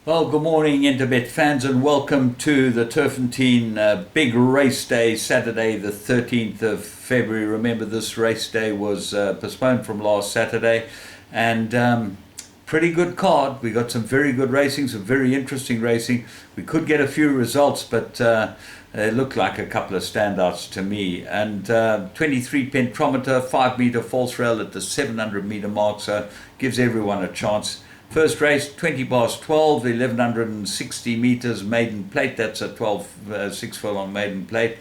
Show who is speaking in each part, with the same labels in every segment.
Speaker 1: Well, good morning, Interbet fans, and welcome to the Turffontein big race day, Saturday, the 13th of February. Remember, this race day was postponed from last Saturday, and pretty good card. We got some very good racing, some very interesting racing. We could get a few results, but it looked like a couple of standouts to me. And 23 pentrometer, 5 meter false rail at the 700 meter mark, so gives everyone a chance. First race, 20 past 12, 1160 meters maiden plate. That's a 6 furlong maiden plate.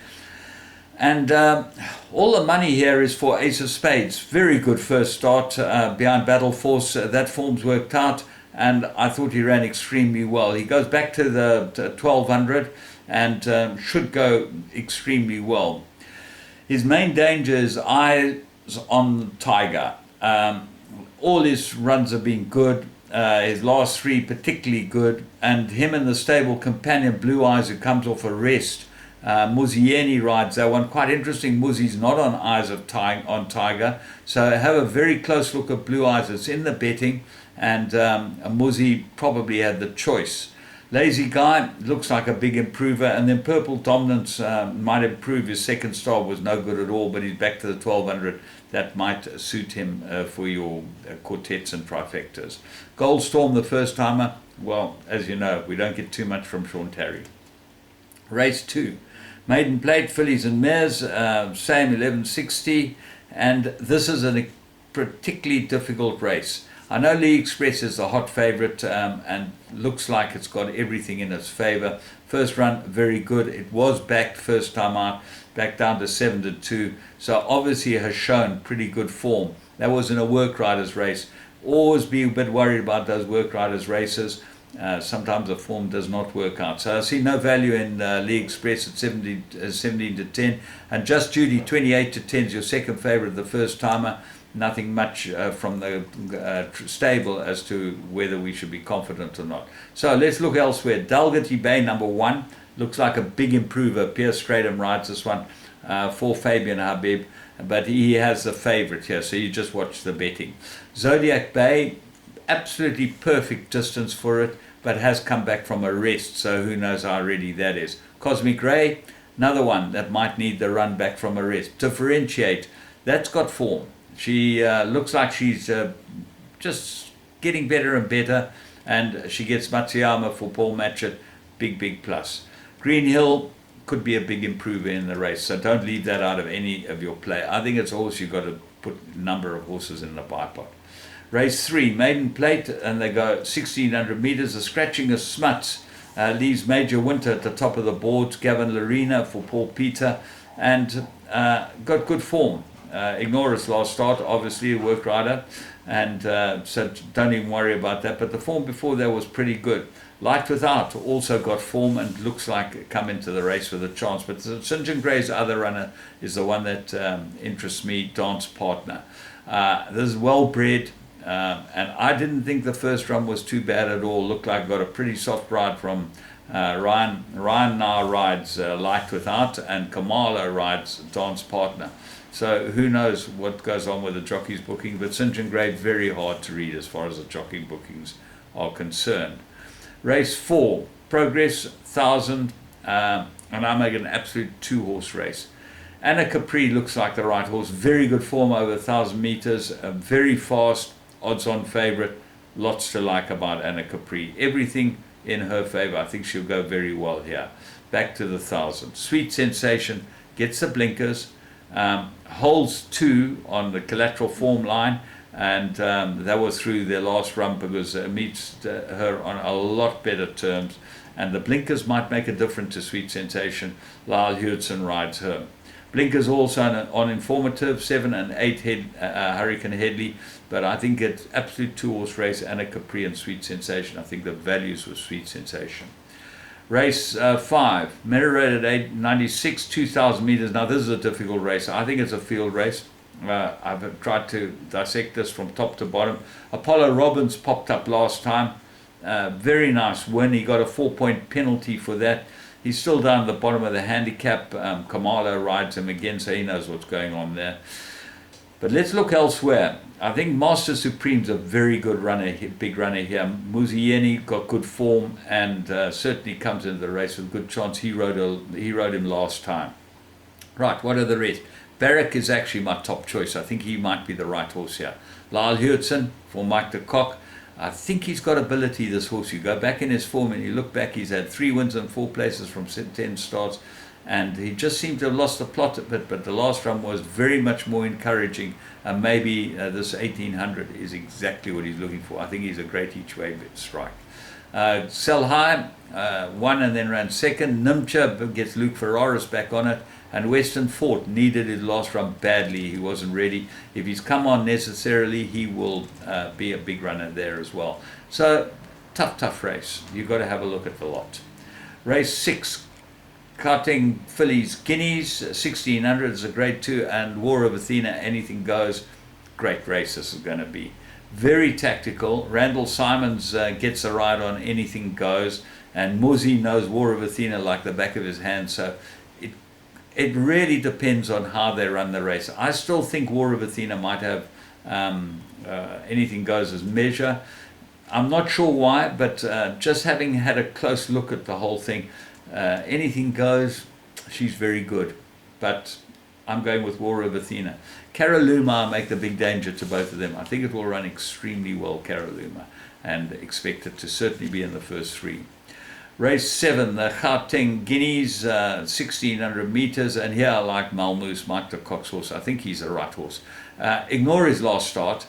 Speaker 1: And all the money here is for Ace of Spades. Very good first start behind Battle Force. That form's worked out, and I thought he ran extremely well. He goes back to the 1200 and should go extremely well. His main danger is eyes on Tiger. All his runs have been good. His last three particularly good, and him and the stable companion Blue Eyes, who comes off a rest. Muzieni rides that one. Quite interesting. Muzi's not on Eyes of Tiger, so have a very close look at Blue Eyes. It's in the betting, and Muzi probably had the choice. Lazy Guy looks like a big improver, and then Purple Dominance might improve. His second start was no good at all, but he's back to the 1200. That might suit him for your quartets and trifectas. Gold Storm, the first timer. Well, as you know, we don't get too much from Sean Terry. Race 2. Maiden Plate, fillies and mares, same 1160. And this is a particularly difficult race. I know Lee Express is the hot favourite and looks like it's got everything in its favour. First run, very good. It was backed first time out, back down to 7-2. So obviously has shown pretty good form. That was in a work riders race. Always be a bit worried about those work riders races. Sometimes the form does not work out. So I see no value in Lee Express at 17-10. And Just Judy, 28-10 is your second favourite, the first timer. Nothing much from the stable as to whether we should be confident or not. So let's look elsewhere. Dalgety Bay, number 1, looks like a big improver. Pierce Stratham rides this one for Fabian Habib, but he has the favourite here, so you just watch the betting. Zodiac Bay, absolutely perfect distance for it, but has come back from a rest, so who knows how ready that is. Cosmic Ray, another one that might need the run back from a rest. Differentiate, that's got form. She looks like she's just getting better and better, and she gets Matsuyama for Paul Matchett, big plus. Green Hill could be a big improver in the race, so don't leave that out of any of your play. I think it's a horse you've got to put a number of horses in the bipod. Race 3, Maiden Plate, and they go 1600 meters. The Scratching of Smuts leaves Major Winter at the top of the board. Gavin Larina for Paul Peter, and got good form. Ignore his last start, obviously a work rider, and so don't even worry about that. But the form before that was pretty good. Light Without also got form and looks like come into the race with a chance. But St. John Gray's other runner is the one that interests me, Dance Partner. This is well bred, and I didn't think the first run was too bad at all. Looked like got a pretty soft ride from Ryan. Ryan now rides Light Without, and Kamala rides Dance Partner. So who knows what goes on with the jockey's booking, but St. John Gray very hard to read as far as the jockey bookings are concerned. Race 4, Progress 1000, and I make an absolute 2-horse race. Anna Capri looks like the right horse, very good form over 1000 meters, very fast, odds-on favourite. Lots to like about Anna Capri. Everything in her favour. I think she'll go very well here. Back to the 1000. Sweet Sensation gets the blinkers. Holds 2 on the collateral form line, and that was through their last run because it meets her on a lot better terms, and the blinkers might make a difference to Sweet Sensation. Lyle Hewitson rides her. Blinkers also on informative, 7 and 8 Hurricane Headley, but I think it's absolute 2-horse race, Anna Capri and Sweet Sensation. I think the values were Sweet Sensation. Race 5, Mirror Rated 896, 2,000 meters. Now this is a difficult race. I think it's a field race. I've tried to dissect this from top to bottom. Apollo Robbins popped up last time. Very nice win. He got a 4-point penalty for that. He's still down at the bottom of the handicap. Kamala rides him again, so he knows what's going on there. But let's look elsewhere. I think Master Supreme's a very good runner, big runner here. Muzieni got good form and certainly comes into the race with good chance. He rode him last time. Right, what are the rest? Barrack is actually my top choice. I think he might be the right horse here. Lyle Hurtson for Mike de Kock. I think he's got ability, this horse. You go back in his form and you look back, he's had 3 wins and 4 places from 10 starts. And he just seemed to have lost the plot a bit, but the last run was very much more encouraging. And maybe this 1800 is exactly what he's looking for. I think he's a great each-way strike. Sell High won and then ran second. Nimcha gets Luke Ferraris back on it. And Western Fort needed his last run badly. He wasn't ready. If he's come on necessarily, he will be a big runner there as well. So, tough race. You've got to have a look at the lot. Race 6, Karting Fillies Guineas, 1600 is a grade 2, and War of Athena, anything goes. Great race this is going to be. Very tactical. Randall Simons gets a ride on anything goes, and Muzi knows War of Athena like the back of his hand, so it really depends on how they run the race. I still think War of Athena might have anything goes as measure. I'm not sure why, but just having had a close look at the whole thing, anything goes, she's very good. But I'm going with War of Athena. Caroluma make the big danger to both of them. I think it will run extremely well, Caroluma, and expect it to certainly be in the first 3. Race 7, the Gauteng Guineas, 1600 meters, and here I like Malmoose, Mike de Kock's horse. I think he's the right horse. Ignore his last start.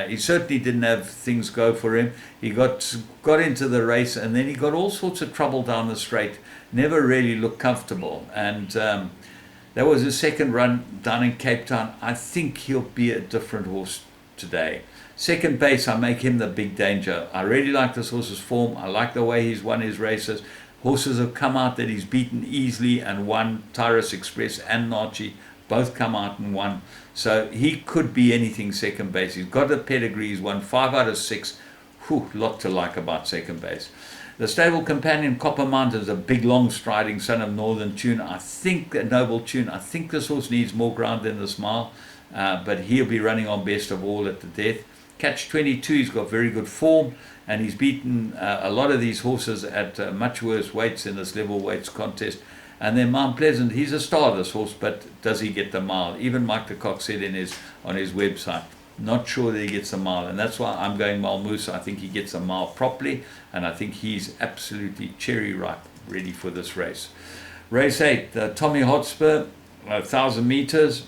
Speaker 1: He certainly didn't have things go for him. He got into the race, and then he got all sorts of trouble down the straight. Never really looked comfortable, and that was his second run down in Cape Town. I think he'll be a different horse today. Second base, I make him the big danger. I really like this horse's form. I like the way he's won his races. Horses have come out that he's beaten easily and won. Tyrus Express and Nachi both come out and won. So he could be anything second base. He's got a pedigree. He's won 5 out of 6. Whew, lot to like about second base. The stable companion, Copper Mountain, is a big, long striding son of Northern Tune. I think a Noble Tune. I think this horse needs more ground than this mile, but he'll be running on best of all at the death. Catch 22, he's got very good form, and he's beaten a lot of these horses at much worse weights in this level weights contest. And then Mount Pleasant, he's a star, this horse, but does he get the mile? Even Mike de Kock said on his website, not sure that he gets a mile, and that's why I'm going Malmoose. I think he gets a mile properly, and I think he's absolutely cherry ripe, ready for this race. Race 8, Tommy Hotspur, 1,000 meters.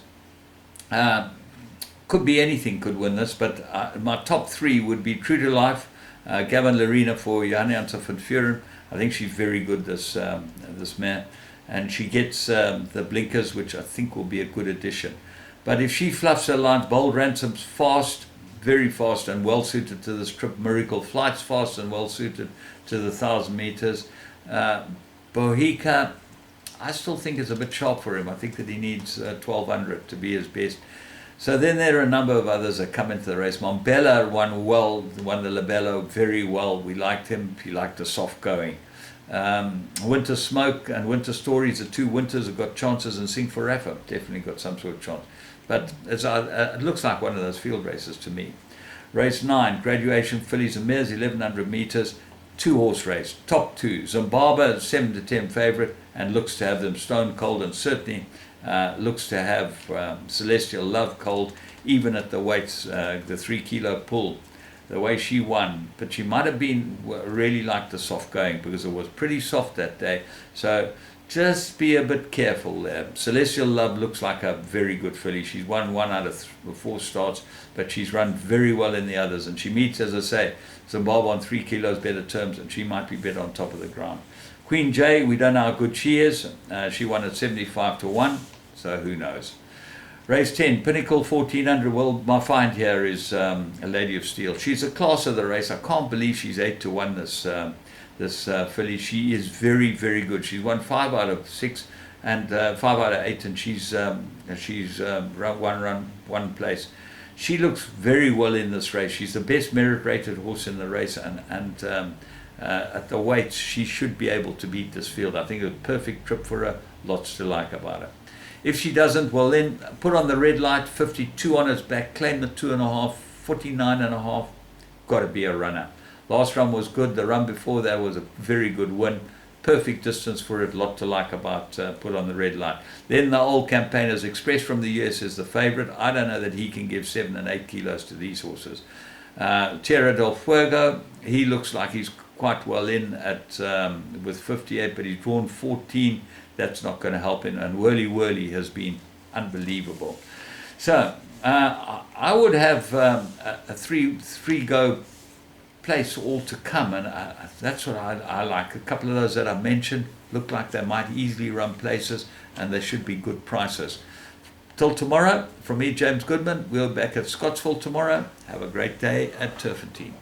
Speaker 1: Could be anything could win this, but my top 3 would be True to Life, Gavin Larina for Janianta van Vuren. I think she's very good, this mare, and she gets the blinkers, which I think will be a good addition. But if she fluffs her lines, Bold Ransom's fast, very fast and well suited to this trip. Miracle Flight's fast and well suited to the 1,000 meters. Bohica, I still think is a bit sharp for him. I think that he needs 1,200 to be his best. So then there are a number of others that come into the race. Mombella won the Labello very well. We liked him. He liked the soft going. Winter Smoke and Winter Stories, the 2 winters have got chances, and Sing for Rafa definitely got some sort of chance. But it looks like one of those field races to me. Race 9, Graduation Fillies and Mares, 1,100 meters, 2-horse race. Top 2, Zimbabwe, 7-10 favorite, and looks to have them stone cold, and certainly looks to have Celestial Love cold, even at the weights, the 3 kilo pull, the way she won. But she might have been really like the soft going, because it was pretty soft that day. So just be a bit careful there. Celestial Love looks like a very good filly. She's won 1 out of 4 starts, but she's run very well in the others. And she meets, as I say, Zimbabwe on 3 kilos better terms, and she might be better on top of the ground. Queen J, we don't know how good she is. She won at 75 to 1, so who knows. Race 10, Pinnacle 1400. Well, my find here is a Lady of Steel. She's a class of the race. I can't believe she's 8 to 1, this filly. She is very, very good. She's won 5 out of 6 and 5 out of 8, and she's run one place. She looks very well in this race. She's the best merit-rated horse in the race, and at the weights, she should be able to beat this field. I think it's a perfect trip for her. Lots to like about her. If she doesn't, well then put on the red light, 52 on its back, claim the 2.5 49.5, got to be a runner. Last run was good. The run before that was a very good win. Perfect distance for it. Lot to like about Put on the Red Light. Then the Old Campaigners Express from the US is the favorite. I don't know that he can give 7 and 8 kilos to these horses. Tierra del Fuego, he looks like he's quite well in at with 58, but he's drawn 14. That's not going to help him. And Whirly has been unbelievable. So I would have a three go place all to come, and that's what I like. A couple of those that I mentioned look like they might easily run places, and they should be good prices. Till tomorrow, from me, James Goodman, we'll be back at Scottsville tomorrow. Have a great day at Turffontein.